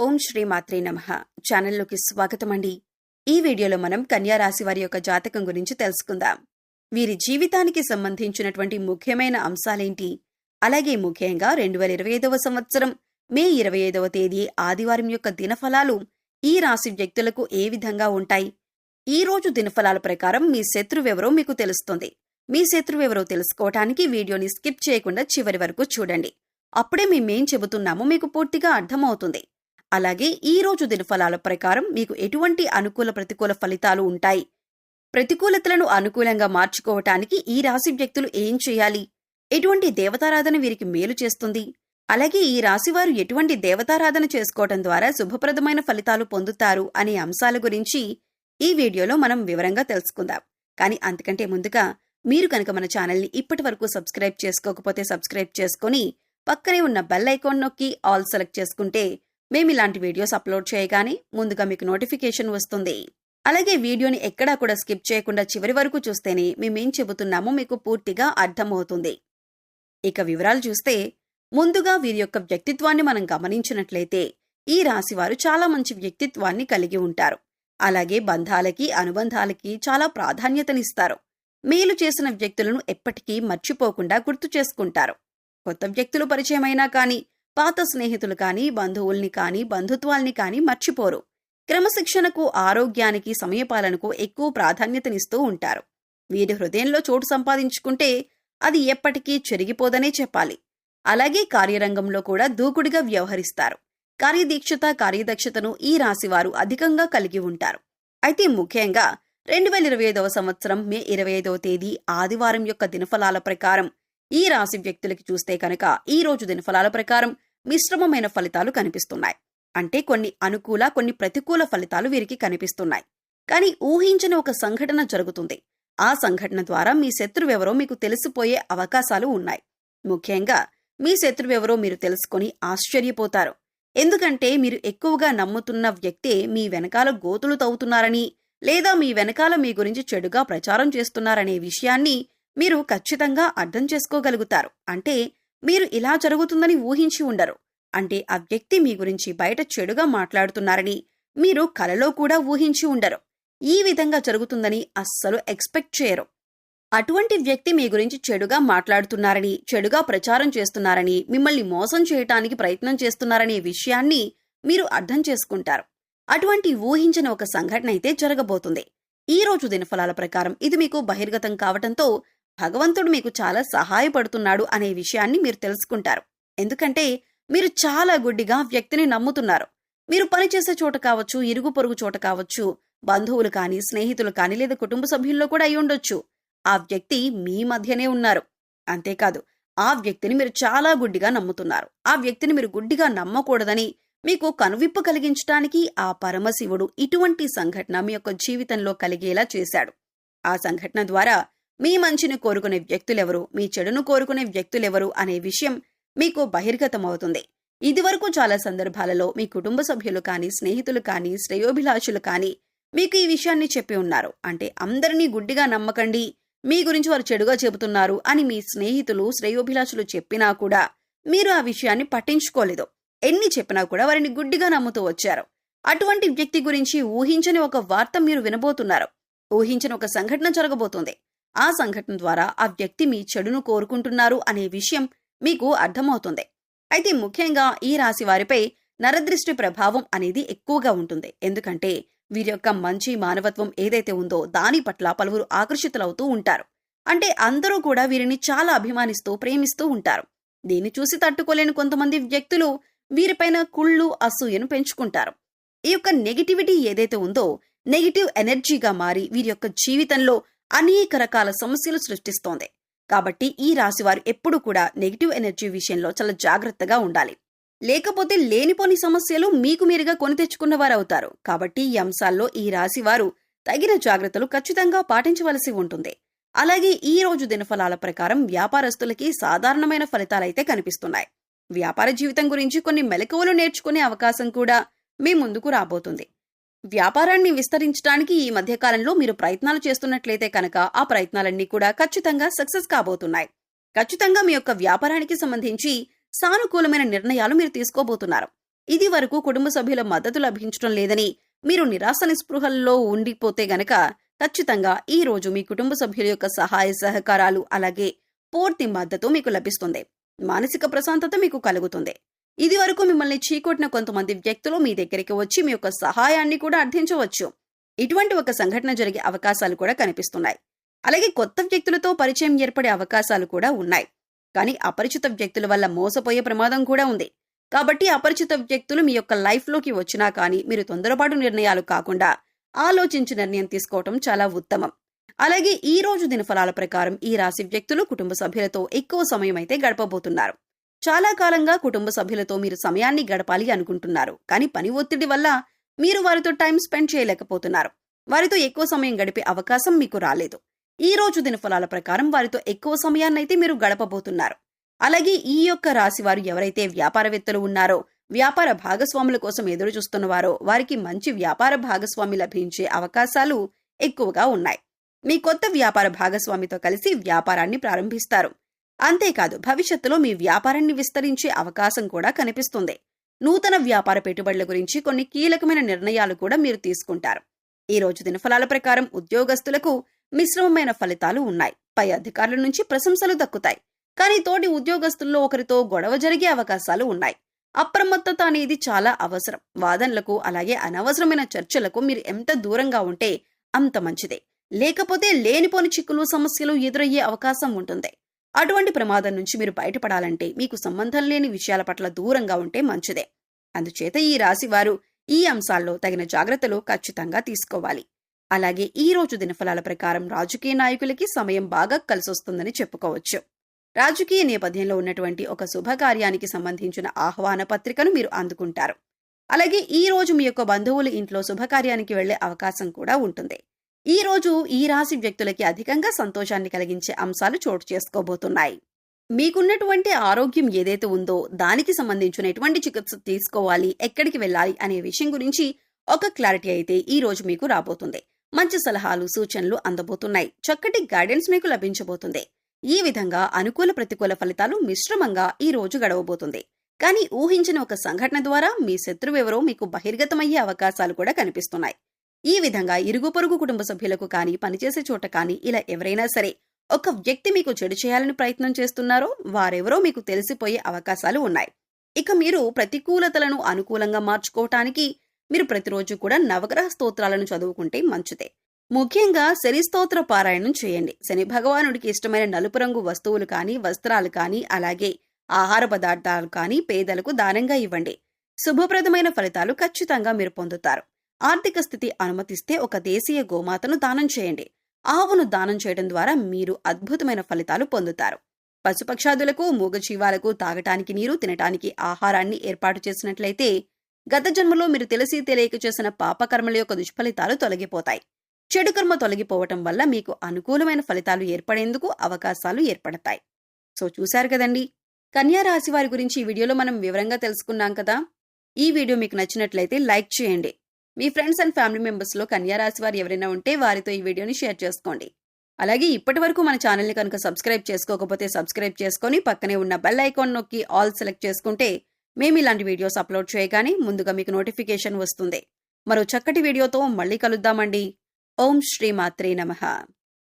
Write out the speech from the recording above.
ఓం శ్రీ మాత్రే నమః. ఛానల్లోకి స్వాగతం అండి. ఈ వీడియోలో మనం కన్యా రాశి వారి యొక్క జాతకం గురించి తెలుసుకుందాం. వీరి జీవితానికి సంబంధించినటువంటి ముఖ్యమైన అంశాలేంటి, అలాగే ముఖ్యంగా 2025వ సంవత్సరం మే 25వ తేదీ ఆదివారం యొక్క దినఫలాలు ఈ రాశి వ్యక్తులకు ఏ విధంగా ఉంటాయి. ఈ రోజు దినఫలాల ప్రకారం మీ శత్రువెవరో మీకు తెలుస్తుంది. మీ శత్రువెవరో తెలుసుకోవటానికి వీడియోని స్కిప్ చేయకుండా చివరి వరకు చూడండి. అప్పుడే మేమేం చెబుతున్నామో మీకు పూర్తిగా అర్థమవుతుంది. అలాగే ఈ రోజు దినఫలాల ప్రకారం మీకు ఎటువంటి అనుకూల ప్రతికూల ఫలితాలు ఉంటాయి, ప్రతికూలతలను అనుకూలంగా మార్చుకోవటానికి ఈ రాశి వ్యక్తులు ఏం చేయాలి, ఎటువంటి దేవతారాధన వీరికి మేలు చేస్తుంది, అలాగే ఈ రాశివారు ఎటువంటి దేవతారాధన చేసుకోవటం ద్వారా శుభప్రదమైన ఫలితాలు పొందుతారు అనే అంశాల గురించి ఈ వీడియోలో మనం వివరంగా తెలుసుకుందాం. కానీ అంతకంటే ముందుగా మీరు కనుక మన ఛానల్ని ఇప్పటి వరకు సబ్స్క్రైబ్ చేసుకోకపోతే సబ్స్క్రైబ్ చేసుకుని పక్కనే ఉన్న బెల్ ఐకాన్ నొక్కి ఆల్ సెలెక్ట్ చేసుకుంటే మేము ఇలాంటి వీడియోస్ అప్లోడ్ చేయగానే ముందుగా మీకు నోటిఫికేషన్ వస్తుంది. అలాగే వీడియోని ఎక్కడా కూడా స్కిప్ చేయకుండా చివరి వరకు చూస్తేనే మేమేం చెబుతున్నామో మీకు పూర్తిగా అర్థమవుతుంది. ఇక వివరాలు చూస్తే, ముందుగా వీరి యొక్క వ్యక్తిత్వాన్ని మనం గమనించినట్లయితే ఈ రాశివారు చాలా మంచి వ్యక్తిత్వాన్ని కలిగి ఉంటారు. అలాగే బంధాలకి అనుబంధాలకి చాలా ప్రాధాన్యతనిస్తారు. మేలు చేసిన వ్యక్తులను ఎప్పటికీ మర్చిపోకుండా గుర్తు చేసుకుంటారు. కొత్త వ్యక్తులు పరిచయమైనా కానీ, పాత స్నేహితులు కానీ, బంధువుల్ని కానీ, బంధుత్వాల్ని కానీ మర్చిపోరు. క్రమశిక్షణకు, ఆరోగ్యానికి, సమయపాలనకు ఎక్కువ ప్రాధాన్యతనిస్తూ ఉంటారు. వీరి హృదయంలో చోటు సంపాదించుకుంటే అది ఎప్పటికీ చెరిగిపోదనే చెప్పాలి. అలాగే కార్యరంగంలో కూడా దూకుడుగా వ్యవహరిస్తారు. కార్యదీక్షత, కార్యదక్షతను ఈ రాశివారు అధికంగా కలిగి ఉంటారు. అయితే ముఖ్యంగా 2025వ సంవత్సరం మే 25వ తేదీ ఆదివారం యొక్క దినఫలాల ప్రకారం ఈ రాశి వ్యక్తులకి చూస్తే కనుక ఈ రోజు దినఫలాల ప్రకారం మిశ్రమమైన ఫలితాలు కనిపిస్తున్నాయి. అంటే కొన్ని అనుకూల, కొన్ని ప్రతికూల ఫలితాలు వీరికి కనిపిస్తున్నాయి. కానీ ఊహించని ఒక సంఘటన జరుగుతుంది. ఆ సంఘటన ద్వారా మీ శత్రువెవరో మీకు తెలిసిపోయే అవకాశాలు ఉన్నాయి. ముఖ్యంగా మీ శత్రువెవరో మీరు తెలుసుకొని ఆశ్చర్యపోతారు. ఎందుకంటే మీరు ఎక్కువగా నమ్ముతున్న వ్యక్తే మీ వెనకాల గోతులు తవ్వుతున్నారని, లేదా మీ వెనకాల మీ గురించి చెడుగా ప్రచారం చేస్తున్నారనే విషయాన్ని మీరు ఖచ్చితంగా అర్థం చేసుకోగలుగుతారు. అంటే మీరు ఇలా జరుగుతుందని ఊహించి ఉండరు. అంటే ఆ వ్యక్తి మీ గురించి బయట చెడుగా మాట్లాడుతున్నారని మీరు కలలో కూడా ఊహించి ఉండరు. ఈ విధంగా జరుగుతుందని అస్సలు ఎక్స్పెక్ట్ చేయరు. అటువంటి వ్యక్తి మీ గురించి చెడుగా మాట్లాడుతున్నారని, చెడుగా ప్రచారం చేస్తున్నారని, మిమ్మల్ని మోసం చేయటానికి ప్రయత్నం చేస్తున్నారనే విషయాన్ని మీరు అర్థం చేసుకుంటారు. అటువంటి ఊహించిన ఒక సంఘటన అయితే జరగబోతుంది. ఈ రోజు దినఫలాల ప్రకారం ఇది మీకు బహిర్గతం కావటంతో భగవంతుడు మీకు చాలా సహాయపడుతున్నాడు అనే విషయాన్ని మీరు తెలుసుకుంటారు. ఎందుకంటే మీరు చాలా గుడ్డిగా వ్యక్తిని నమ్ముతున్నారు. మీరు పనిచేసే చోట కావచ్చు, ఇరుగు పొరుగు చోట కావచ్చు, బంధువులు కానీ, స్నేహితులు కానీ, లేదా కుటుంబ సభ్యుల్లో కూడా అయి ఉండొచ్చు. ఆ వ్యక్తి మీ మధ్యనే ఉన్నారు. అంతేకాదు, ఆ వ్యక్తిని మీరు చాలా గుడ్డిగా నమ్ముతున్నారు. ఆ వ్యక్తిని మీరు గుడ్డిగా నమ్మకూడదని మీకు కనువిప్పు కలిగించడానికి ఆ పరమశివుడు ఇటువంటి సంఘటన మీ యొక్క జీవితంలో కలిగేలా చేశాడు. ఆ సంఘటన ద్వారా మీ మంచిని కోరుకునే వ్యక్తులెవరు, మీ చెడును కోరుకునే వ్యక్తులెవరు అనే విషయం మీకు బహిర్గతమవుతుంది. ఇదివరకు చాలా సందర్భాలలో మీ కుటుంబ సభ్యులు కానీ, స్నేహితులు కానీ, శ్రేయోభిలాషులు కానీ మీకు ఈ విషయాన్ని చెప్పి ఉన్నారు. అంటే అందరినీ గుడ్డిగా నమ్మకండి, మీ గురించి వారు చెడుగా చెబుతున్నారు అని మీ స్నేహితులు, శ్రేయోభిలాషులు చెప్పినా కూడా మీరు ఆ విషయాన్ని పట్టించుకోలేదు. ఎన్ని చెప్పినా కూడా వారిని గుడ్డిగా నమ్ముతూ వచ్చారు. అటువంటి వ్యక్తి గురించి ఊహించని ఒక వార్త మీరు వినబోతున్నారు. ఊహించని ఒక సంఘటన జరగబోతుంది. ఆ సంఘటన ద్వారా ఆ వ్యక్తి మీ చెడును కోరుకుంటున్నారు అనే విషయం మీకు అర్థమవుతుంది. అయితే ముఖ్యంగా ఈ రాశి వారిపై నరదృష్టి ప్రభావం అనేది ఎక్కువగా ఉంటుంది. ఎందుకంటే వీరి యొక్క మంచి మానవత్వం ఏదైతే ఉందో దాని పట్ల పలువురు ఆకర్షితులవుతూ ఉంటారు. అంటే అందరూ కూడా వీరిని చాలా అభిమానిస్తూ, ప్రేమిస్తూ ఉంటారు. దీన్ని చూసి తట్టుకోలేని కొంతమంది వ్యక్తులు వీరిపైన కుళ్ళు, అసూయను పెంచుకుంటారు. ఈ యొక్క నెగిటివిటీ ఏదైతే ఉందో నెగిటివ్ ఎనర్జీగా మారి వీరి యొక్క జీవితంలో అనేక రకాల సమస్యలు సృష్టిస్తోంది. కాబట్టి ఈ రాశివారు ఎప్పుడూ కూడా నెగిటివ్ ఎనర్జీ విషయంలో చాలా జాగ్రత్తగా ఉండాలి. లేకపోతే లేనిపోని సమస్యలు మీకు మీరుగా కొని తెచ్చుకున్నవారవుతారు. కాబట్టి ఈ అంశాల్లో ఈ రాశివారు తగిన జాగ్రత్తలు ఖచ్చితంగా పాటించవలసి ఉంటుంది. అలాగే ఈ రోజు దినఫలాల ప్రకారం వ్యాపారస్తులకి సాధారణమైన ఫలితాలైతే కనిపిస్తున్నాయి. వ్యాపార జీవితం గురించి కొన్ని మెలకువలు నేర్చుకునే అవకాశం కూడా మీ ముందుకు రాబోతుంది. వ్యాపారాన్ని విస్తరించడానికి ఈ మధ్యకాలంలో మీరు ప్రయత్నాలు చేస్తున్నట్లయితే కనుక ఆ ప్రయత్నాలన్నీ కూడా ఖచ్చితంగా సక్సెస్ కాబోతున్నాయి. ఖచ్చితంగా మీ యొక్క వ్యాపారానికి సంబంధించి సానుకూలమైన నిర్ణయాలు మీరు తీసుకోబోతున్నారు. ఇది వరకు కుటుంబ సభ్యుల మద్దతు లభించడం లేదని మీరు నిరాశ నిస్పృహల్లో ఉండిపోతే గనక ఖచ్చితంగా ఈ రోజు మీ కుటుంబ సభ్యుల యొక్క సహాయ సహకారాలు అలాగే పూర్తి మద్దతు మీకు లభిస్తుంది. మానసిక ప్రశాంతత మీకు కలుగుతుంది. ఇది వరకు మిమ్మల్ని చీకొట్టిన కొంతమంది వ్యక్తులు మీ దగ్గరికి వచ్చి మీ యొక్క సహాయాన్ని కూడా అర్థించవచ్చు. ఇటువంటి ఒక సంఘటన జరిగే అవకాశాలు కూడా కనిపిస్తున్నాయి. అలాగే కొత్త వ్యక్తులతో పరిచయం ఏర్పడే అవకాశాలు కూడా ఉన్నాయి. కానీ అపరిచిత వ్యక్తుల వల్ల మోసపోయే ప్రమాదం కూడా ఉంది. కాబట్టి అపరిచిత వ్యక్తులు మీ యొక్క లైఫ్లోకి వచ్చినా కానీ మీరు తొందరపాటు నిర్ణయాలు కాకుండా ఆలోచించి నిర్ణయం తీసుకోవటం చాలా ఉత్తమం. అలాగే ఈ రోజు దినఫలాల ప్రకారం ఈ రాశి వ్యక్తులు కుటుంబ సభ్యులతో ఎక్కువ సమయం అయితే గడపబోతున్నారు. చాలా కాలంగా కుటుంబ సభ్యులతో మీరు సమయాన్ని గడపాలి అనుకుంటున్నారు. కానీ పని ఒత్తిడి వల్ల మీరు వారితో టైం స్పెండ్ చేయలేకపోతున్నారు. వారితో ఎక్కువ సమయం గడిపే అవకాశం మీకు రాలేదు. ఈ రోజు దినఫలాల ప్రకారం వారితో ఎక్కువ సమయాన్నైతే మీరు గడపబోతున్నారు. అలాగే ఈ యొక్క రాశి వారు ఎవరైతే వ్యాపారవేత్తలు ఉన్నారో, వ్యాపార భాగస్వాముల కోసం ఎదురు చూస్తున్నవారో వారికి మంచి వ్యాపార భాగస్వామి లభించే అవకాశాలు ఎక్కువగా ఉన్నాయి. మీ కొత్త వ్యాపార భాగస్వామితో కలిసి వ్యాపారాన్ని ప్రారంభిస్తారు. అంతేకాదు భవిష్యత్తులో మీ వ్యాపారాన్ని విస్తరించే అవకాశం కూడా కనిపిస్తుంది. నూతన వ్యాపార పెట్టుబడుల గురించి కొన్ని కీలకమైన నిర్ణయాలు కూడా మీరు తీసుకుంటారు. ఈ రోజు దినఫలాల ప్రకారం ఉద్యోగస్తులకు మిశ్రమమైన ఫలితాలు ఉన్నాయి. పై అధికారుల నుంచి ప్రశంసలు దక్కుతాయి. కానీ తోటి ఉద్యోగస్తుల్లో ఒకరితో గొడవ జరిగే అవకాశాలు ఉన్నాయి. అప్రమత్తత అనేది చాలా అవసరం. వాదనలకు అలాగే అనవసరమైన చర్చలకు మీరు ఎంత దూరంగా ఉంటే అంత మంచిదే. లేకపోతే లేనిపోని చిక్కులు సమస్యలు ఎదురయ్యే అవకాశం ఉంటుంది. అటువంటి ప్రమాదం నుంచి మీరు బయటపడాలంటే మీకు సంబంధం లేని విషయాల పట్ల దూరంగా ఉంటే మంచిదే. అందుచేత ఈ రాశి వారు ఈ అంశాల్లో తగిన జాగ్రత్తలు ఖచ్చితంగా తీసుకోవాలి. అలాగే ఈ రోజు దినఫలాల ప్రకారం రాజకీయ నాయకులకి సమయం బాగా కలిసొస్తుందని చెప్పుకోవచ్చు. రాజకీయ నేపథ్యంలో ఉన్నటువంటి ఒక శుభకార్యానికి సంబంధించిన ఆహ్వాన పత్రికను మీరు అందుకుంటారు. అలాగే ఈ రోజు మీ యొక్క బంధువుల ఇంట్లో శుభకార్యానికి వెళ్లే అవకాశం కూడా ఉంటుంది. ఈ రోజు ఈ రాశి వ్యక్తులకి అధికంగా సంతోషాన్ని కలిగించే అంశాలు చోటు చేసుకోబోతున్నాయి. మీకున్నటువంటి ఆరోగ్యం ఏదైతే ఉందో దానికి సంబంధించిన ఎటువంటి చికిత్స తీసుకోవాలి, ఎక్కడికి వెళ్ళాలి అనే విషయం గురించి ఒక క్లారిటీ అయితే ఈ రోజు మీకు రాబోతుంది. మంచి సలహాలు సూచనలు అందబోతున్నాయి. చక్కటి గైడెన్స్ మీకు లభించబోతుంది. ఈ విధంగా అనుకూల ప్రతికూల ఫలితాలు మిశ్రమంగా ఈ రోజు గడవబోతుంది. కానీ ఊహించిన ఒక సంఘటన ద్వారా మీ శత్రువెవరో మీకు బహిర్గతమయ్యే అవకాశాలు కూడా కనిపిస్తున్నాయి. ఈ విధంగా ఇరుగు పొరుగు కుటుంబ సభ్యులకు కానీ పనిచేసే చోట కానీ ఇలా ఎవరైనా సరే ఒక వ్యక్తి మీకు చెడు చేయాలని ప్రయత్నం చేస్తున్నారో వారెవరో మీకు తెలిసిపోయే అవకాశాలు ఉన్నాయి. ఇక మీరు ప్రతికూలతలను అనుకూలంగా మార్చుకోవటానికి మీరు ప్రతిరోజు కూడా నవగ్రహ స్తోత్రాలను చదువుకుంటే మంచిదే. ముఖ్యంగా శని స్తోత్ర పారాయణం చేయండి. శని భగవానుడికి ఇష్టమైన నలుపు రంగు వస్తువులు కానీ వస్త్రాలు కానీ అలాగే ఆహార పదార్థాలు కానీ పేదలకు దానంగా ఇవ్వండి. శుభప్రదమైన ఫలితాలు ఖచ్చితంగా మీరు పొందుతారు. ఆర్థిక స్థితి అనుమతిస్తే ఒక దేశీయ గోమాతను దానం చేయండి. ఆవును దానం చేయడం ద్వారా మీరు అద్భుతమైన ఫలితాలు పొందుతారు. పశుపక్షాదులకు మూగజీవాలకు తాగటానికి నీరు తినటానికి ఆహారాన్ని ఏర్పాటు చేసినట్లయితే గత జన్మలో మీరు తెలిసి తెలియక చేసిన పాపకర్మల యొక్క దుష్ఫలితాలు తొలగిపోతాయి. చెడు కర్మ తొలగిపోవటం వల్ల మీకు అనుకూలమైన ఫలితాలు ఏర్పడేందుకు అవకాశాలు ఏర్పడతాయి. సో చూశారు కదండి, కన్యా రాశి వారి గురించి ఈ వీడియోలో మనం వివరంగా తెలుసుకున్నాం కదా. ఈ వీడియో మీకు నచ్చినట్లయితే లైక్ చేయండి. మీ ఫ్రెండ్స్ అండ్ ఫ్యామిలీ మెంబర్స్ లో కన్యా రాశి వారు ఎవరైనా ఉంటే వారితో ఈ వీడియోని షేర్ చేసుకోండి. అలాగే ఇప్పటి వరకు మన ఛానల్ని కనుక సబ్స్క్రైబ్ చేసుకోకపోతే సబ్స్క్రైబ్ చేసుకొని పక్కనే ఉన్న బెల్ ఐకాన్ నొక్కి ఆల్ సెలెక్ట్ చేసుకుంటే మేము ఇలాంటి వీడియోస్ అప్లోడ్ చేయగానే ముందుగా మీకు నోటిఫికేషన్ వస్తుంది. మరో చక్కటి వీడియోతో మళ్ళీ కలుద్దామండి. ఓం శ్రీ మాత్రే నమః.